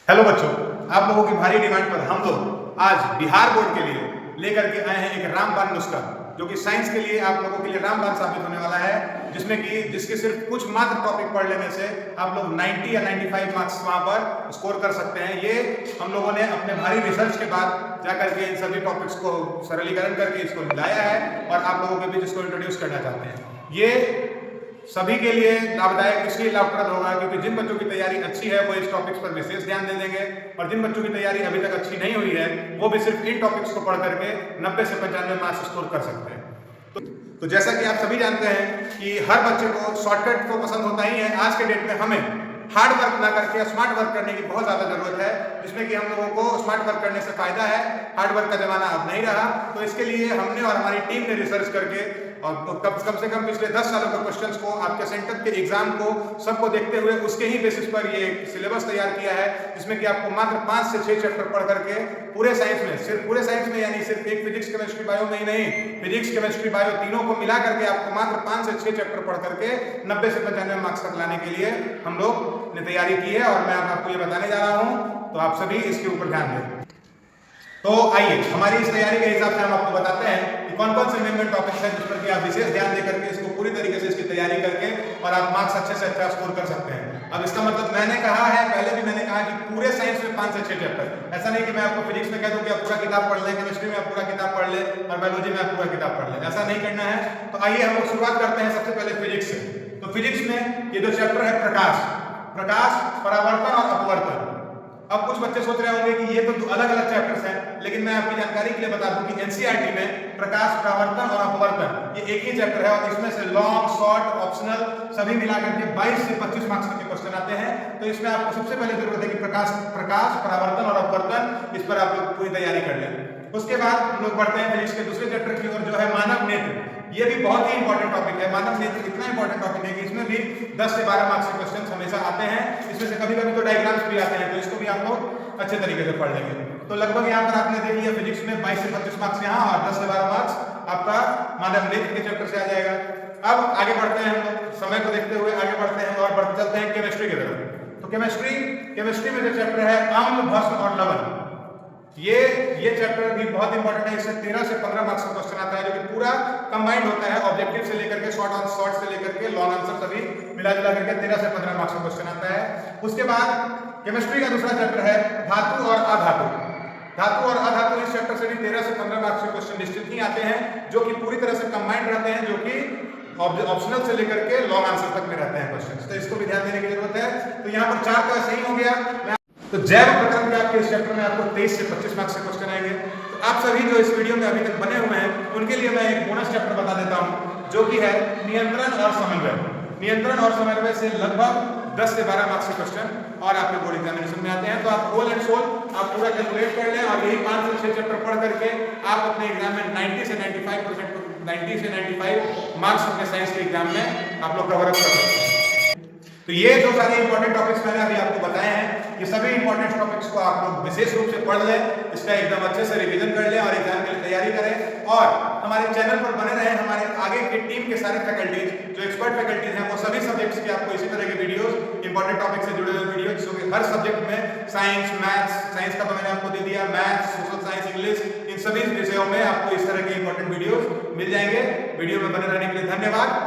Hello बच्चों, आप लोगों की भारी डिमांड पर हम लोग आज बिहार बोर्ड के लिए लेकर के आए हैं एक रामबाण नुस्खा, जो कि साइंस के लिए आप लोगों के लिए रामबाण साबित होने वाला है, जिसके सिर्फ कुछ मात्र टॉपिक पढ़ लेने से आप लोग 90 या 95 मार्क्स वहां पर स्कोर कर सकते हैं। ये हम लोगों ने अपने भारी रिसर्च के बाद जाकर के इन सभी टॉपिक्स को सरलीकरण करके इसको मिलाया है और आप लोगों के बीच इसको इंट्रोड्यूस करना चाहते हैं। ये सभी के लिए लाभदायक इसलिए लाभप्रद होगा क्योंकि जिन बच्चों की तैयारी अच्छी है वो इस टॉपिक्स पर विशेष ध्यान दे देंगे और जिन बच्चों की तैयारी अभी तक अच्छी नहीं हुई है वो भी सिर्फ इन टॉपिक्स को पढ़ करके 90 से 95 मार्क्स स्कोर कर सकते हैं। तो जैसा कि आप सभी जानते हैं कि हर बच्चे को शॉर्टकट तो पसंद होता ही है। आज के डेट में हमें हार्ड वर्क ना करके स्मार्ट वर्क करने की बहुत ज्यादा जरूरत है, जिसमें कि हम लोगों को स्मार्ट वर्क करने से फायदा है। हार्ड वर्क का जमाना अब नहीं रहा, तो इसके लिए हमने और हमारी टीम ने रिसर्च करके और कम से कम पिछले 10 सालों के क्वेश्चंस को, आपके सेंटर के एग्जाम को सबको देखते हुए उसके ही बेसिस पर ये सिलेबस तैयार किया है, जिसमें कि आपको मात्र 5 से 6 चैप्टर पढ़ करके पूरे साइंस में यानी सिर्फ एक फिजिक्स केमिस्ट्री बायो में ही नहीं, फिजिक्स केमिस्ट्री बायो तीनों को मिला करके आपको मात्र 5 से 6 चैप्टर पढ़ करके 90 से 95 मार्क्स तक लाने के लिए हम लोग ने तैयारी की है और मैं आपको ये बताने जा रहा हूं, तो आप सभी इसके ऊपर ध्यान दें। तो आइए हमारी इस तैयारी के हिसाब से हम आपको बताते हैं कि कौन कौन से मेन टॉपिक्स हैं जिस पर कि आप विशेष ध्यान दे करके इसको पूरी तरीके से इसकी तैयारी करके और आप मार्क्स अच्छे से अच्छा स्कोर कर सकते हैं। अब इसका मतलब मैंने कहा है, पहले भी मैंने कहा कि पूरे साइंस में 5 से 6 चैप्टर, ऐसा नहीं कि मैं आपको फिजिक्स में कह दूं कि आप पूरा किताब पढ़ लें, केमिस्ट्री में आप पूरा किताब पढ़ लें और बायोलॉजी में आप पूरा किताब पढ़ लें, ऐसा नहीं करना है। तो आइए हम लोग शुरुआत करते हैं सबसे पहले फिजिक्स से। तो फिजिक्स में ये जो चैप्टर है प्रकाश, परावर्तन और अपवर्तन। अब कुछ बच्चे सोच रहे होंगे कि ये तो अलग अलग चैप्टर्स हैं, लेकिन मैं आपकी जानकारी के लिए बता दूं कि एनसीईआरटी में प्रकाश, परावर्तन और अपवर्तन ये एक ही चैप्टर है और इसमें से लॉन्ग, शॉर्ट, ऑप्शनल सभी मिलाकर के 22 से 25 मार्क्स तक के क्वेश्चन आते हैं। तो इसमें आपको सबसे पहले जरूरत है कि प्रकाश, परावर्तन और अपवर्तन, इस पर आप लोग पूरी तैयारी कर लें। उसके बाद हम लोग बढ़ते हैं फिजिक्स के दूसरे चैप्टर की ओर, जो है मानव नेत्र। ये भी बहुत ही इंपॉर्टेंट टॉपिक है। मानव नेत्र इतना इंपॉर्टेंट टॉपिक है कि इसमें भी 10 से 12 मार्क्स के क्वेश्चन हमेशा आते हैं। इसमें से कभी कभी तो डायग्राम्स भी आते हैं, तो इसको भी आप लोग अच्छे तरीके से पढ़ लेंगे। तो लगभग यहाँ पर आपने देख लिया फिजिक्स में 22 से 25 मार्क्स यहाँ और 10 से 12 मार्क्स आपका मानव नेत्र के चैप्टर से आ जाएगा। अब आगे बढ़ते हैं, हम लोग समय को देखते हुए आगे बढ़ते हैं और बढ़ते चलते हैं केमिस्ट्री की तरफ। तो केमिस्ट्री में जो चैप्टर है अम्ल, भस्म और लवण, ये चैप्टर भी बहुत इंपॉर्टेंट है। इससे 13 से 15 मार्क्स का क्वेश्चन आता है, जो कि पूरा कंबाइंड होता है, ऑब्जेक्टिव से लेकर के शॉर्ट से लेकर के लॉन्ग आंसर सभी मिला जुला करके 13 से 15 मार्क्स का क्वेश्चन आता है। उसके बाद केमिस्ट्री का दूसरा चैप्टर है धातु और अधातु। इस चैप्टर से भी 13 से 15 मार्क्स के क्वेश्चन निश्चित ही आते हैं, जो कि पूरी तरह से कंबाइंड रहते हैं, जो कि ऑप्शनल से लेकर के लॉन्ग आंसर तक में रहते हैं क्वेश्चन। तो इसको भी ध्यान देने की जरूरत है। तो यहाँ पर 4 तो ऐसे ही हो गया। तो जैव प्रकरण के आपके इस चैप्टर में आपको 23 से 25 मार्क्स के क्वेश्चन आएंगे। तो आप सभी जो इस वीडियो में अभी तक बने हुए हैं उनके लिए मैं एक बोनस चैप्टर बता देता हूं, जो कि है नियंत्रण और समन्वय से लगभग 10 से 12 मार्क्स के क्वेश्चन और आपके बोर्ड एग्जामिनेशन में आते हैं। तो आप होल एंड सोल आप पूरा कैलकुलेट कर लें और यही 5 से 6 चैप्टर पढ़ करके आप अपने एग्जाम में 90 से 95 मार्क्स अपने साइंस के एग्जाम में आप लोग कवर अप कर सकते हैं। तो ये जो सारे इंपॉर्टेंट टॉपिक्स मैंने अभी आपको बताए हैं, ये सभी इंपॉर्टेंट टॉपिक्स को आप लोग विशेष रूप से पढ़ लें, इसका एकदम अच्छे से रिवीजन कर लें और एग्जाम के लिए तैयारी करें। और हमारे चैनल पर बने रहें। हमारे आगे की टीम के सारे फैकल्टीज जो एक्सपर्ट फैकल्टीज हैं, वो सभी सब्जेक्ट्स के आपको इसी तरह के वीडियोस, इंपॉर्टेंट टॉपिक से जुड़े हुए वीडियोस, जो कि हर सब्जेक्ट में साइंस का तो मैंने आपको दे दिया, मैथ्स, सोशल साइंस, इंग्लिश, इन सभी विषयों में आपको इस तरह के इंपॉर्टेंट वीडियोस मिल जाएंगे। वीडियो में बने रहने के लिए धन्यवाद।